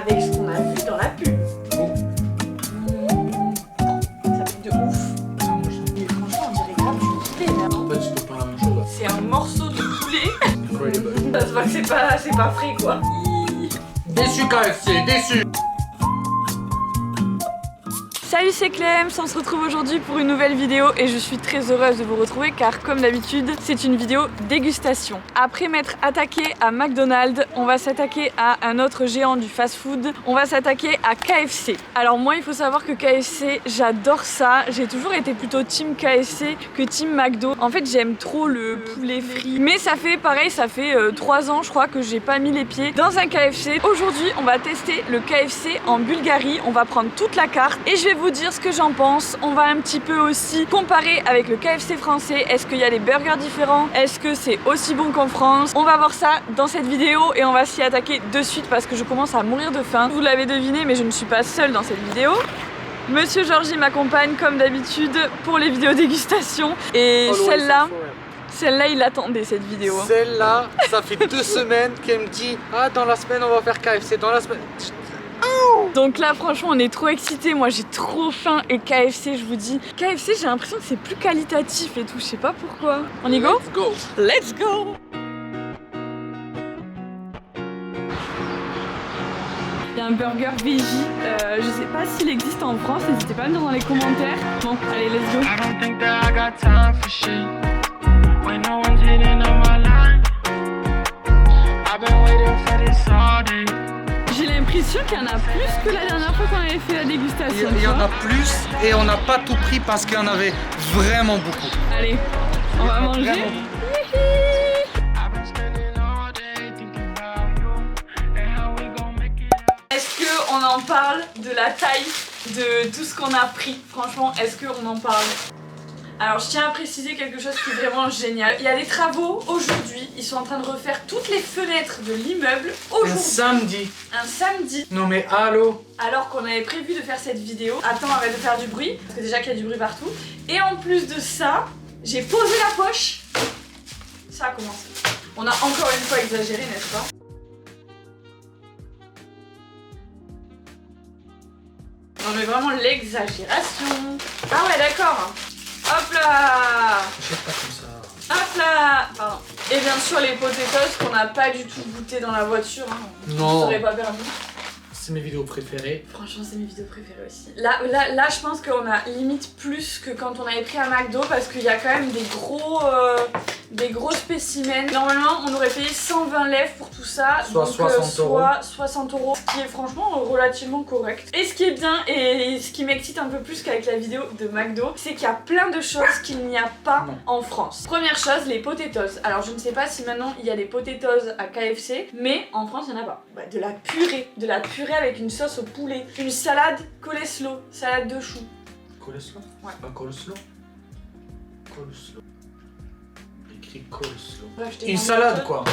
avec ce qu'on a vu dans la pub. Ça fait de ouf. Mais franchement, on dirait grave du poulet là. En fait, c'est pas la même chose. C'est un morceau de poulet. Incredible. Ça se voit que c'est pas frais quoi. Déçu KFC, déçu. Salut, c'est Clem, on se retrouve aujourd'hui pour une nouvelle vidéo et je suis très heureuse de vous retrouver car comme d'habitude c'est une vidéo dégustation. Après m'être attaqué à McDonald's, on va s'attaquer à un autre géant du fast-food, on va s'attaquer à KFC. Alors moi il faut savoir que KFC, j'adore ça, j'ai toujours été plutôt team KFC que team McDo. En fait j'aime trop le poulet frit, mais ça fait pareil, ça fait 3 ans je crois que j'ai pas mis les pieds dans un KFC. Aujourd'hui on va tester le KFC en Bulgarie, on va prendre toute la carte et je vais vous dire ce que j'en pense. On va un petit peu aussi comparer avec le KFC français. Est-ce qu'il y a des burgers différents? Est-ce que c'est aussi bon qu'en France? On va voir ça dans cette vidéo et on va s'y attaquer de suite parce que je commence à mourir de faim. Vous l'avez deviné, mais je ne suis pas seule dans cette vidéo. Monsieur Georgie m'accompagne comme d'habitude pour les vidéos dégustation et celle-là, il attendait cette vidéo. Celle-là, ça fait 2 semaines qu'elle me dit ah dans la semaine on va faire KFC, dans la semaine. Donc là franchement on est trop excités, moi j'ai trop faim et KFC je vous dis, KFC j'ai l'impression que c'est plus qualitatif et tout, je sais pas pourquoi. On y go? Let's go. Let's go. Il y a un burger veggie, je sais pas s'il existe en France, n'hésitez pas à me dire dans les commentaires. Bon allez let's go. J'ai l'impression qu'il y en a plus que la dernière fois qu'on avait fait la dégustation. Il y en a plus et on n'a pas tout pris parce qu'il y en avait vraiment beaucoup. Allez, on va manger. Est-ce qu'on en parle de la taille de tout ce qu'on a pris? Franchement, est-ce qu'on en parle? Alors je tiens à préciser quelque chose qui est vraiment génial. Il y a des travaux aujourd'hui, ils sont en train de refaire toutes les fenêtres de l'immeuble aujourd'hui. Un samedi. Non mais allô. Alors qu'on avait prévu de faire cette vidéo. Attends, arrête de faire du bruit, parce que déjà qu'il y a du bruit partout. Et en plus de ça, j'ai posé la poche. Ça a commencé. On a encore une fois exagéré, n'est-ce pas? Non mais vraiment l'exagération. Ah ouais d'accord. Hop là! Je sais pas comme ça. Hop là! Pardon. Et bien sûr les potatoes qu'on n'a pas du tout goûté dans la voiture. Hein. Non. Ça aurait pas permis. C'est mes vidéos préférées. Franchement c'est mes vidéos préférées aussi. Là je pense qu'on a limite plus que quand on avait pris un McDo parce qu'il y a quand même des gros spécimens. Normalement on aurait payé 120 lèvres pour tout ça. Soit donc, 60 euros. Soit 60 euros. Ce qui est franchement relativement correct. Et ce qui est bien et ce qui m'excite un peu plus qu'avec la vidéo de McDo, c'est qu'il y a plein de choses qu'il n'y a pas en France. Première chose, les potatoes. Alors je ne sais pas si maintenant il y a des potatoes à KFC, mais en France il n'y en a pas. Bah, de la purée avec une sauce au poulet. Une salade coleslaw, salade de choux. Coleslaw? Ouais. Pas coleslaw. Coleslaw. Écrit coleslaw. Ouais, je t'ai Une demandé salade autre quoi.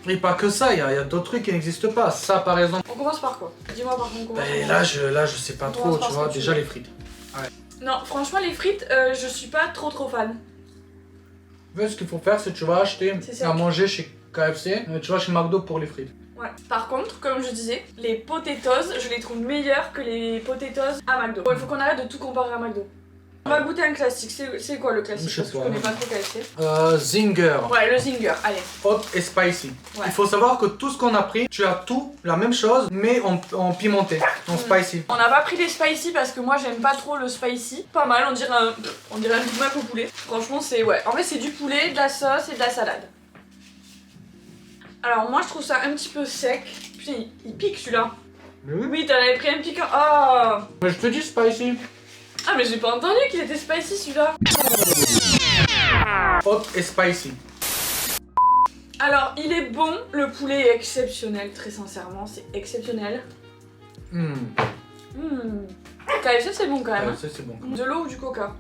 Et pas que ça, il y a d'autres trucs qui n'existent pas. Ça par exemple. On commence par quoi? Dis-moi par contre. Ben, là je sais pas trop, tu vois. Déjà les frites. Non, franchement les frites, je suis pas trop fan. En fait, ce qu'il faut faire, c'est que tu vas acheter à manger chez KFC, tu vas chez McDo pour les frites. Ouais. Par contre, comme je disais, les potatoes, je les trouve meilleurs que les potatoes à McDo. Bon, il faut qu'on arrête de tout comparer à McDo. On va goûter un classique. C'est quoi le classique? Parce que je connais pas trop KFC. Zinger. Ouais, le Zinger, allez. Hot et spicy. Ouais. Il faut savoir que tout ce qu'on a pris, tu as tout la même chose, mais en pimenté, en spicy. On n'a pas pris les spicy parce que moi j'aime pas trop le spicy. Pas mal, on dirait un Big Mac au poulet. Franchement, c'est ouais. En fait, c'est du poulet, de la sauce et de la salade. Alors moi je trouve ça un petit peu sec. Putain, il pique celui-là. Oui, t'en avais pris un piquant. Oh. Mais je te dis spicy. Ah mais j'ai pas entendu qu'il était spicy celui-là. Hot et spicy. Alors il est bon, le poulet est exceptionnel, très sincèrement, c'est exceptionnel. KFC c'est bon quand même. KFC c'est bon. De l'eau ou du coca?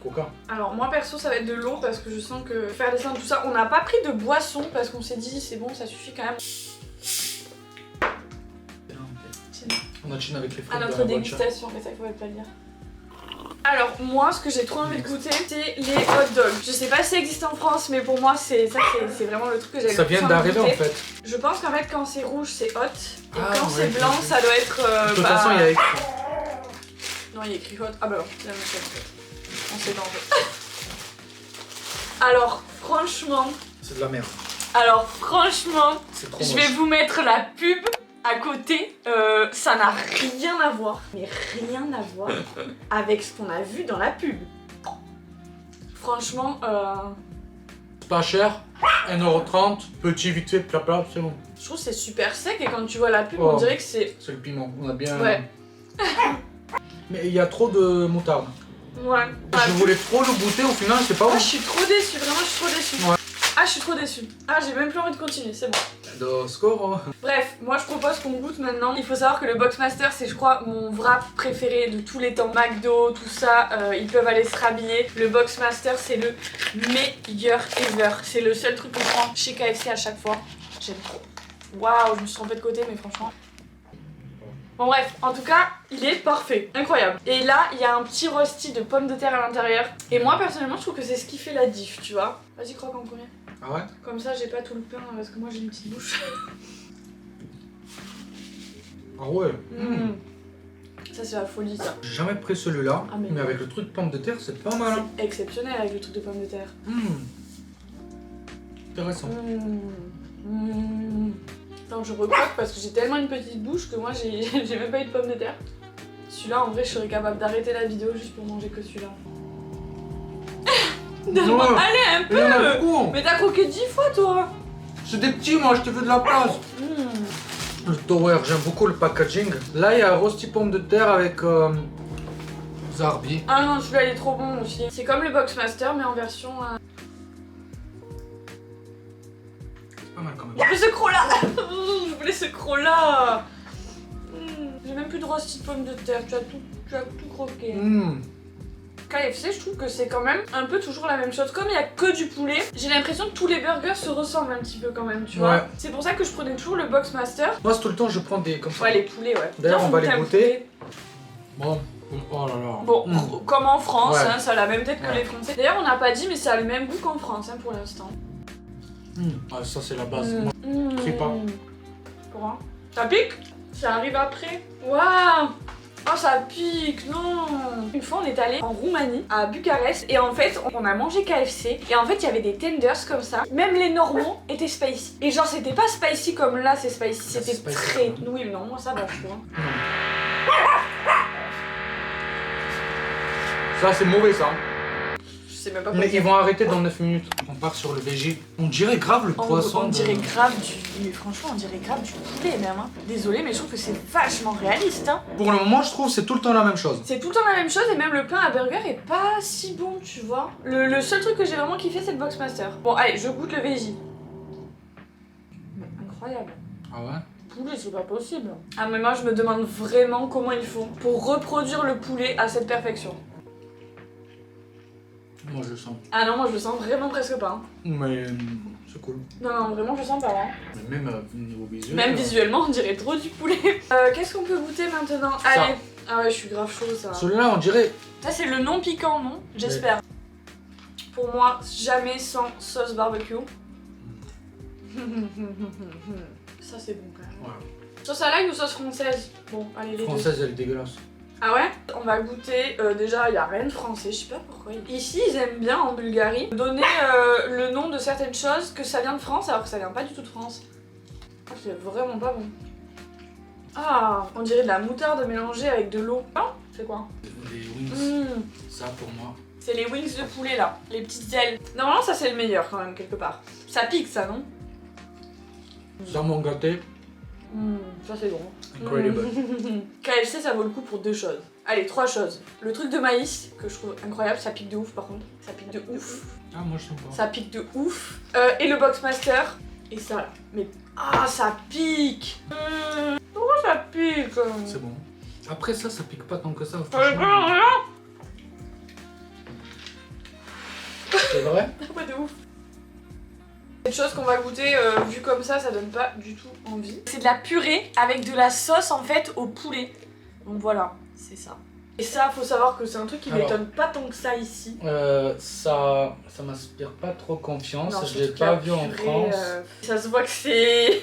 Coca. Alors moi perso ça va être de l'eau parce que je sens que faire descendre tout ça, on n'a pas pris de boisson parce qu'on s'est dit c'est bon, ça suffit quand même. On a chiné avec les frites. À notre dégustation, mais ça il faut pas le dire. Alors moi ce que j'ai trop envie de goûter c'est les hot dogs. Je sais pas si ça existe en France mais pour moi c'est vraiment le truc que j'ai. Ça vient d'arriver en fait. Je pense qu'en fait quand c'est rouge c'est hot et quand ouais, c'est blanc ça doit être... de toute façon il y a écrit. Non il y a écrit hot. Ah bah non, c'est la même chose en fait. On sait pas en fait. Alors franchement... C'est de la merde. Alors franchement, je vais vous mettre la pub à côté. Ça n'a rien à voir, mais rien à voir avec ce qu'on a vu dans la pub. Franchement, c'est pas cher, 1,30€, petit vite fait, plat plat, c'est bon. je trouve que c'est super sec et quand tu vois la pub, on dirait que c'est... C'est le piment, on a bien... Ouais. Mais il y a trop de moutarde. Ouais. Je voulais trop le goûter, au final c'est pas bon. Ah, je suis trop déçue, vraiment je suis trop déçue. Ouais. Ah, je suis trop déçue. Ah, j'ai même plus envie de continuer, c'est bon. De score. Bref, moi je propose qu'on goûte maintenant. Il faut savoir que le Boxmaster, c'est je crois mon wrap préféré de tous les temps. McDo, tout ça, ils peuvent aller se rhabiller. Le Boxmaster, c'est le meilleur ever. C'est le seul truc que je prends chez KFC à chaque fois. J'aime trop. Waouh, je me suis trompée de côté, mais franchement... Bon bref, en tout cas, il est parfait, incroyable. Et là, il y a un petit rosti de pommes de terre à l'intérieur. Et moi, personnellement, je trouve que c'est ce qui fait la diff, tu vois. Vas-y, croque en premier. Ah ouais? Comme ça, j'ai pas tout le pain, parce que moi, j'ai une petite bouche. Ah ouais. Ça, c'est la folie, ça. J'ai jamais pris celui-là, Ah, mais avec le truc de pommes de terre, c'est pas mal. C'est exceptionnel avec le truc de pommes de terre. Intéressant. Attends, je recroque parce que j'ai tellement une petite bouche que moi, j'ai même pas eu de pommes de terre. Celui-là, en vrai, je serais capable d'arrêter la vidéo juste pour manger que celui-là. Allez, un peu! Il y en a beaucoup. Mais t'as croqué 10 fois, toi! C'est des petits, moi, je te veux de la place. Le Tower, j'aime beaucoup le packaging. Là, il y a rosti pomme de terre avec zarbi. Ah non, celui-là, il est trop bon aussi. C'est comme le Boxmaster, mais en version... C'est pas mal quand même. Je voulais ce croc-là! Je voulais ce croc-là! J'ai même plus de rosti de pommes de terre, tu as tout croqué. KFC, je trouve que c'est quand même un peu toujours la même chose. Comme il n'y a que du poulet, j'ai l'impression que tous les burgers se ressemblent un petit peu quand même, tu vois. C'est pour ça que je prenais toujours le Boxmaster. Moi, c'est tout le temps, je prends des comme ça. Ouais, les poulets, ouais. D'ailleurs, on va les goûter. Bon, oh là là. Bon, comme en France, hein, ça a la même tête que les Français. D'ailleurs, on n'a pas dit, mais ça a le même goût qu'en France hein, pour l'instant. Ah, ça, c'est la base. Moi, je sais pas. Pourquoi? Ça pique? Ça arrive après. Waouh! Oh ça pique, non! Une fois on est allé en Roumanie, à Bucarest, et en fait on a mangé KFC, et en fait il y avait des tenders comme ça, même les normaux étaient spicy. Et genre c'était pas spicy comme là c'est spicy, c'était très... Oui non, moi ça va je trouve. Ça c'est mauvais ça. Je sais même pas mais ils vont arrêter dans 9 minutes. On part sur le VG. On dirait grave le poisson. On dirait grave du... Mais franchement on dirait grave du poulet même hein. Désolée mais je trouve que c'est vachement réaliste hein. Pour le moment je trouve c'est tout le temps la même chose. C'est tout le temps la même chose et même le pain à burger est pas si bon tu vois. Le seul truc que j'ai vraiment kiffé c'est le Boxmaster. Bon allez je goûte le VG. Incroyable. Ah ouais? Poulet c'est pas possible. Ah mais moi je me demande vraiment comment ils font pour reproduire le poulet à cette perfection. Moi je le sens. Ah non moi je le sens vraiment presque pas. Hein. Mais c'est cool. Non vraiment je sens pas. Hein. Mais même niveau visuel. Même visuellement on dirait trop du poulet. Qu'est-ce qu'on peut goûter maintenant? Allez. Ah ouais je suis grave chaud ça. Celui-là on dirait... Ça c'est le non piquant non? J'espère. Pour moi jamais sans sauce barbecue. Ça c'est bon quand même. Ouais. Sauce à l'ail ou sauce française? Bon allez les deux. Française elle est dégueulasse. Ah ouais? On va goûter, déjà il n'y a rien de français, je sais pas pourquoi. Ici ils aiment bien en Bulgarie donner le nom de certaines choses que ça vient de France alors que ça vient pas du tout de France. Oh, c'est vraiment pas bon. Ah, on dirait de la moutarde mélangée avec de l'eau. Ah, c'est quoi? Les wings, ça pour moi. C'est les wings de poulet là, les petites ailes. Normalement ça c'est le meilleur quand même quelque part. Ça pique ça non? Ça m'ont gâté. Ça c'est bon. Incredible. KFC ça vaut le coup pour 2 choses. Allez 3 choses. Le truc de maïs que je trouve incroyable, ça pique de ouf par contre. Ça pique de ouf. Ah moi je sens pas. Ça pique de ouf. Et le Boxmaster. Et ça là. Mais ah ça pique. Pourquoi ça pique? C'est bon. Après ça pique pas tant que ça. C'est vrai? Ouais de ouf. Une chose qu'on va goûter vu comme ça donne pas du tout envie. C'est de la purée avec de la sauce en fait au poulet. Donc voilà, c'est ça. Et ça, faut savoir que c'est un truc qui Alors, m'étonne pas tant que ça ici. Ça m'inspire pas trop confiance. Non, Je l'ai surtout pas que vu la en purée, France. ça se voit que c'est...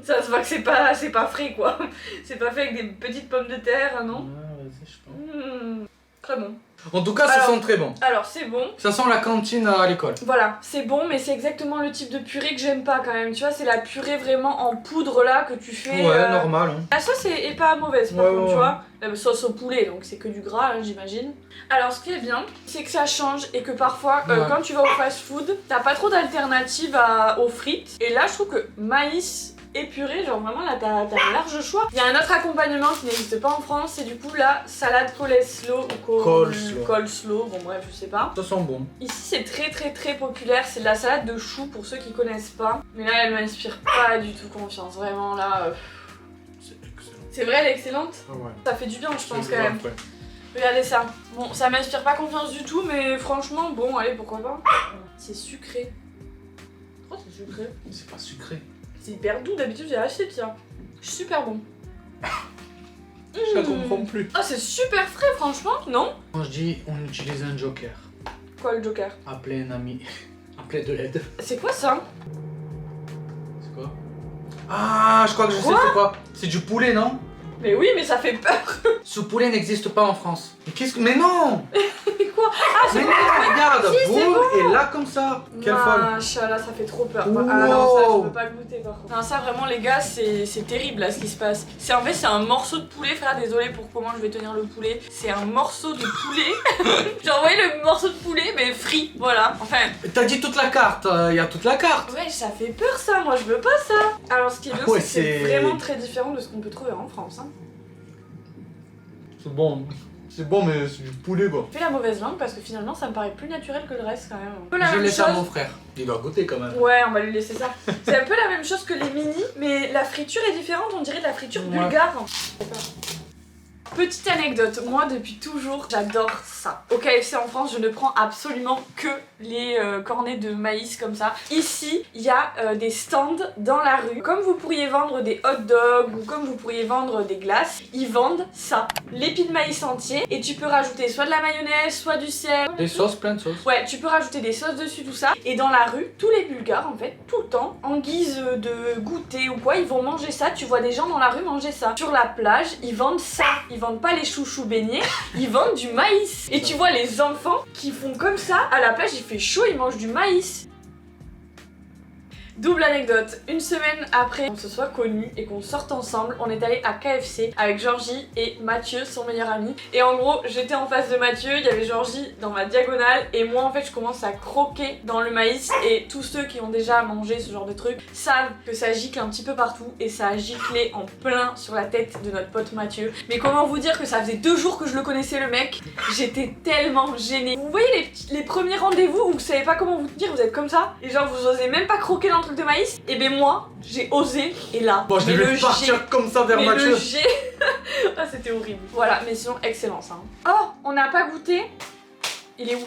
ça se voit que c'est pas frais quoi. C'est pas fait avec des petites pommes de terre, non? Vas-y, je pense. Très bon. En tout cas, ça Alors- sent très bon. Alors c'est bon. Ça sent la cantine à l'école. Voilà, c'est bon, mais c'est exactement le type de purée que j'aime pas quand même. Tu vois, c'est la purée vraiment en poudre là que tu fais. Ouais, normal. Hein. La sauce est pas mauvaise par Ouais, contre, ouais, tu ouais. vois. La sauce au poulet, donc c'est que du gras, hein, j'imagine. Alors ce qui est bien, c'est que ça change et que parfois, Ouais. quand tu vas au fast-food, t'as pas trop d'alternatives aux frites. Et là, je trouve que maïs et purée, genre vraiment là, t'as un large choix. Il y a un autre accompagnement qui n'existe pas en France, c'est du coup la salade coleslaw ou coleslaw, bon bref, je sais pas. Ça sent bon. Ici c'est très populaire, c'est de la salade de choux pour ceux qui connaissent pas. Mais là elle m'inspire pas du tout confiance, vraiment là. C'est excellent. C'est vrai elle est excellente. Ah ouais. Ça fait du bien je pense C'est quand même. grave, ouais. Regardez ça. Bon ça m'inspire pas confiance du tout mais franchement bon allez pourquoi pas. C'est sucré. Oh c'est sucré. C'est pas sucré. C'est hyper doux d'habitude j'ai acheté pire. Super bon. Je la comprends plus. Ah c'est super frais franchement, non? Quand je dis on utilise un joker, Quoi le joker? appelez un ami, appelez de l'aide. C'est quoi ça? C'est quoi? Ah, je crois que je sais c'est quoi. C'est du poulet, non? Mais oui mais ça fait peur. Ce poulet n'existe pas en France. Mais qu'est-ce que... Mais non! Quoi? Ah c'est Mais bon. non, regarde, Si, c'est boum, et là comme ça. Quelle folle. Machallah, ça fait trop peur. Wow. Ah non, ça je peux pas goûter par contre. Non, ça vraiment les gars, c'est terrible là ce qui se passe. C'est en fait c'est un morceau de poulet, frère, désolé pour comment je vais tenir le poulet. C'est un morceau de poulet. J'ai envoyé le morceau de poulet mais frit, voilà. Enfin, T'as dit toute la carte, il y a toute la carte. ouais, ça fait peur ça, moi je veux pas ça. Alors ce qui est bien, Ouais, c'est que c'est c'est- vraiment très différent de ce qu'on peut trouver en France. Hein. C'est bon, mais c'est du poulet quoi. Je fais la mauvaise langue parce que finalement ça me paraît plus naturel que le reste quand même. Un peu la Je même laisse à chose. mon frère. Il doit goûter quand même. Ouais, on va lui laisser ça. C'est un peu la même chose que les mini, mais la friture est différente, on dirait de la friture Ouais. bulgare. Petite anecdote, moi depuis toujours j'adore ça. Au KFC en France je ne prends absolument que les cornets de maïs comme ça. Ici il y a des stands dans la rue. Comme vous pourriez vendre des hot dogs ou comme vous pourriez vendre des glaces, ils vendent ça. L'épi de maïs entier et tu peux rajouter soit de la mayonnaise, soit du sel. Des sauces, plein de sauces. Ouais, tu peux rajouter des sauces dessus, tout ça. Et dans la rue, tous les Bulgares, en fait, tout le temps, en guise de goûter ou quoi, ils vont manger ça. Tu vois des gens dans la rue manger ça. Sur la plage, ils vendent ça. Ils vendent pas les chouchous beignets, ils vendent du maïs. Et tu vois les enfants qui font comme ça. À la plage, il fait chaud, ils mangent du maïs. Double anecdote, une semaine après qu'on se soit connus et qu'on sorte ensemble, on est allé à KFC avec Georgie et Mathieu, son meilleur ami. Et en gros, j'étais en face de Mathieu, il y avait Georgie dans ma diagonale et moi en fait je commence à croquer dans le maïs et tous ceux qui ont déjà mangé ce genre de truc savent que ça gicle un petit peu partout et ça a giclé en plein sur la tête de notre pote Mathieu. Mais comment vous dire que ça faisait 2 jours que je le connaissais le mec, j'étais tellement gênée. Vous voyez les premiers rendez-vous où vous savez pas comment vous tenir, vous êtes comme ça et genre vous osez même pas croquer dans le truc de maïs, et ben moi j'ai osé et là Bon, je mais devais le partir jet- comme ça vers mais Mathieu. le jet ah c'était horrible. Voilà, mais sinon excellent ça. Oh, on n'a pas goûté. Il est où?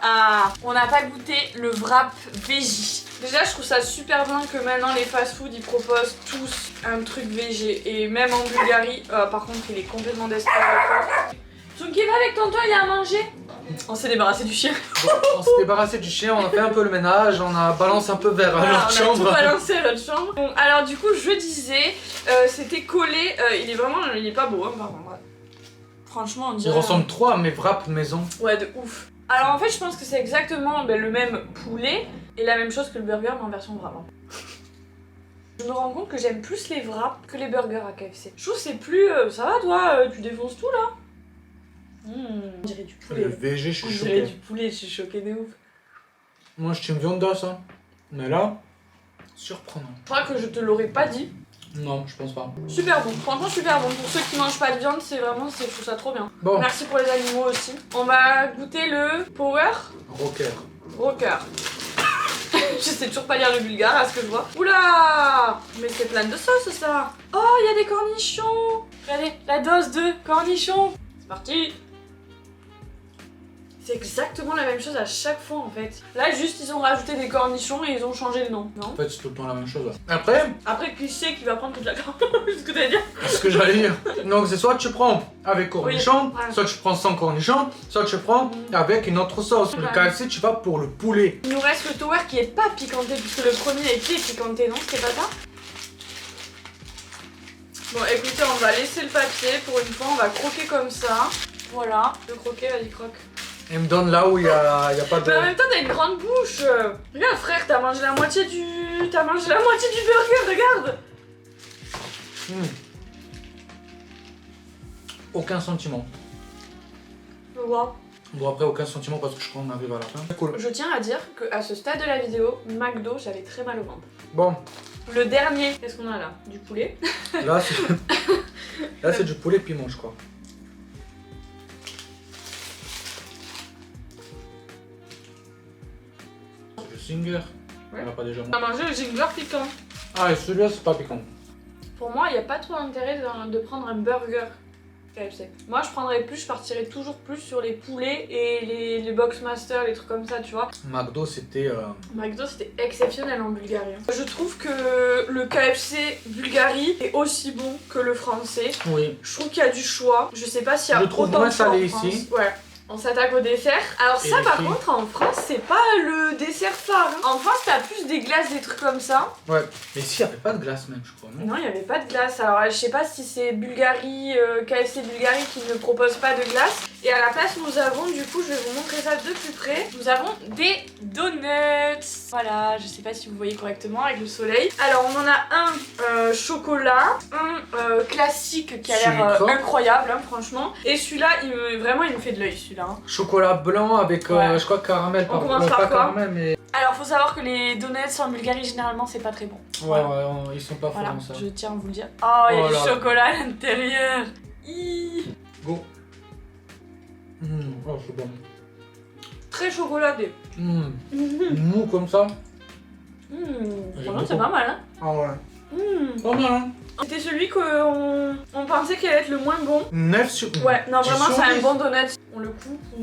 Ah, on n'a pas goûté le wrap veggie. Déjà je trouve ça super bien que maintenant les fast-food ils proposent tous un truc végé et même en Bulgarie, par contre il est complètement d'espoir. Sunki va avec tonton, il a à manger. On s'est débarrassé du chien. Bon, on s'est débarrassé du chien, on a fait un peu le ménage, on a balancé un peu vers Voilà, notre on a tout chambre. balancé à notre chambre. Bon, alors du coup je disais, c'était collé, il est vraiment, il est pas beau hein, par contre. Franchement on Il dirait... ressemble trop à mes wraps maison. Ouais de ouf. Alors en fait je pense que c'est exactement le même poulet et la même chose que le burger mais en version wrap. Hein. Je me rends compte que j'aime plus les wraps que les burgers à KFC. Je trouve que c'est plus... ça va toi, tu défonces tout là. On dirait du poulet. Le VG, je On suis dirait choqué. du poulet, je suis choquée de ouf. Moi, je tiens viande d'os, hein. Mais là, surprenant. Je crois que je te l'aurais pas dit. Non, je pense pas. Super bon, franchement super bon. Pour ceux qui mangent pas de viande, c'est vraiment, je trouve ça trop bien. Bon, Merci pour les animaux aussi. On va goûter le Power rocker. Rocker. Je sais toujours pas lire le bulgare à ce que je vois. Oula! Mais c'est plein de sauce ça. Oh, il y a des cornichons. Regardez, la dose de cornichons. C'est parti. C'est exactement la même chose à chaque fois en fait. Là juste ils ont rajouté des cornichons et ils ont changé le nom, non? En fait c'est tout le temps la même chose. Après qui c'est qui va prendre toute la viande? C'est ce que t'allais dire? ce que j'allais dire. Donc c'est soit tu prends avec cornichons, Oui, ouais. soit tu prends sans cornichons, soit tu prends avec une autre sauce. Le Ouais. KFC tu vas pour le poulet. Il nous reste le tower qui est pas piquanté puisque le premier était piquanté, non? C'était pas ça? Bon écoutez, on va laisser le papier pour une fois, on va croquer comme ça. Voilà, le croquer, vas-y croque. Il me donne là où il y a pas de... Mais en même temps t'as une grande bouche. Regarde frère, t'as mangé la moitié du... burger, regarde. Aucun sentiment. Wow. Bon après aucun sentiment parce que je crois qu'on arrive à la fin. Cool. Je tiens à dire qu'à ce stade de la vidéo, McDo, j'avais très mal au ventre. Bon, Le dernier, qu'est-ce qu'on a là? Du poulet. là c'est... là c'est du poulet piment je crois. C'est le Zinger. Ouais. On l'a pas déjà On a mangé le ginger piquant. Ah et celui-là c'est pas piquant. Pour moi, il n'y a pas trop d'intérêt de prendre un burger KFC. Moi, je partirais toujours plus sur les poulets et les Boxmaster, les trucs comme ça, tu vois. McDo c'était... McDo, c'était exceptionnel en Bulgarie. Je trouve que le KFC Bulgarie est aussi bon que le français. Oui. Je trouve qu'il y a du choix. Je sais pas s'il y a Je le trouve autant moins de choix salé en France. ici. Ouais. On s'attaque au dessert. Alors Et ça les par fruits. contre en France c'est pas le dessert phare. Hein. En France t'as plus des glaces, des trucs comme ça. Ouais. Mais ici il n'y avait pas de glace même je crois, non? Non il y avait pas de glace. Alors je sais pas si c'est Bulgarie, KFC Bulgarie qui ne propose pas de glace. Et à la place nous avons, du coup je vais vous montrer ça de plus près. Nous avons des donuts. Voilà, je sais pas si vous voyez correctement avec le soleil. Alors on en a un chocolat, un classique qui a l'air Sucre. incroyable hein, franchement. Et celui-là il me fait de l'œil celui-là. Hein. Chocolat blanc avec Ouais. je crois caramel. On commence par pas quoi? caramel mais... Alors faut savoir que les donuts en Bulgarie généralement c'est pas très bon. Ouais, Voilà. ouais, ils sont pas Voilà, forts ça. je tiens à vous le dire. Oh, il y a Oh du là là. chocolat à l'intérieur. Hi. Go. Oh c'est bon. Très chocolaté. Mou comme ça. Franchement c'est pas mal hein. Ah ouais. Pas mal hein. C'était celui qu'on pensait qu'il allait être le moins bon. 9 sur... Ouais, non Tu vraiment c'est un souris. bon donut. On le coupe ou...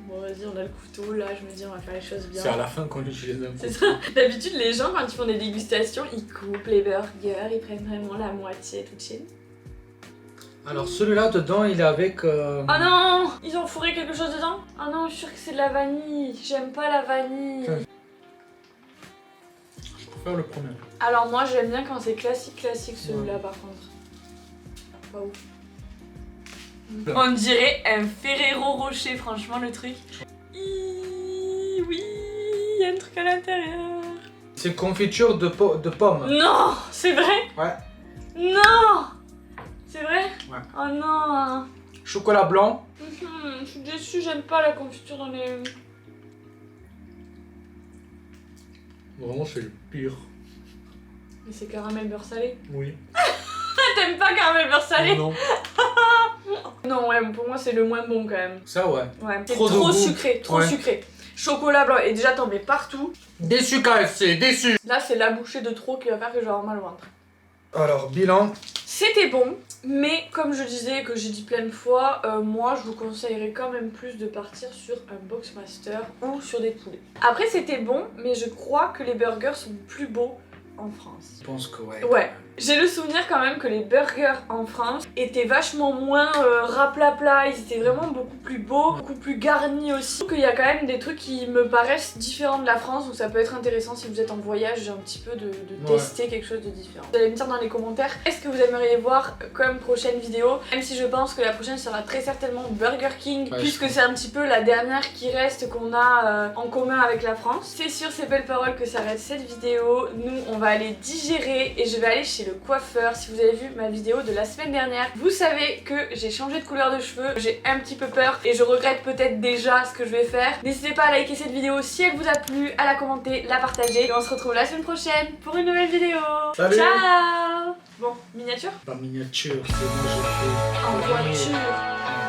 Bon vas-y on a le couteau là, je me dis on va faire les choses bien. C'est à la fin qu'on utilise un C'est peu. ça. D'habitude les gens quand ils font des dégustations, ils coupent les burgers, ils prennent vraiment la moitié tout chill. Alors celui-là dedans il est avec... Oh non! Ils ont fourré quelque chose dedans? Oh non, je suis sûre que c'est de la vanille. J'aime pas la vanille. Ouais. Je préfère le premier. Alors moi j'aime bien quand c'est classique celui-là par contre. Pas ouf. On dirait un Ferrero Rocher franchement le truc. Oui, il y a un truc à l'intérieur. C'est confiture de pommes. Non, c'est vrai? Ouais. Non! C'est vrai? Ouais. Oh non! Chocolat blanc. Je suis déçue, j'aime pas la confiture dans les... Vraiment c'est le pire. Mais c'est caramel beurre salé. Oui. T'aimes pas caramel beurre salé? Non. Non, ouais, pour moi c'est le moins bon quand même. Ça ouais. Ouais, c'est Trop de trop goût. sucré, trop Ouais. sucré. Chocolat blanc, et déjà t'en mets partout. Déçu KFC, déçu. Là c'est la bouchée de trop qui va faire que je vais avoir mal au ventre. Alors bilan. C'était bon, mais comme je disais, que j'ai dit plein de fois, moi je vous conseillerais quand même plus de partir sur un Boxmaster ou sur des poulets. Après c'était bon, mais je crois que les burgers sont plus beaux en France. Je pense que ouais. Ouais. J'ai le souvenir quand même que les burgers en France étaient vachement moins raplapla, ils étaient vraiment beaucoup plus beaux, beaucoup plus garnis aussi. Je trouve qu'il y a quand même des trucs qui me paraissent différents de la France, donc ça peut être intéressant si vous êtes en voyage un petit peu de tester quelque chose de différent. Vous allez me dire dans les commentaires, est-ce que vous aimeriez voir comme prochaine vidéo, même si je pense que la prochaine sera très certainement Burger King, Ouais, puisque c'est un petit peu la dernière qui reste qu'on a en commun avec la France. C'est sur ces belles paroles que s'arrête cette vidéo. Nous, on va aller digérer et je vais aller chez le coiffeur. Si vous avez vu ma vidéo de la semaine dernière, vous savez que j'ai changé de couleur de cheveux, j'ai un petit peu peur et je regrette peut-être déjà ce que je vais faire. N'hésitez pas à liker cette vidéo si elle vous a plu, à la commenter, la partager et on se retrouve la semaine prochaine pour une nouvelle vidéo. Salut. Ciao. Bon, miniature? Pas miniature, c'est moi j'ai fait... En voiture.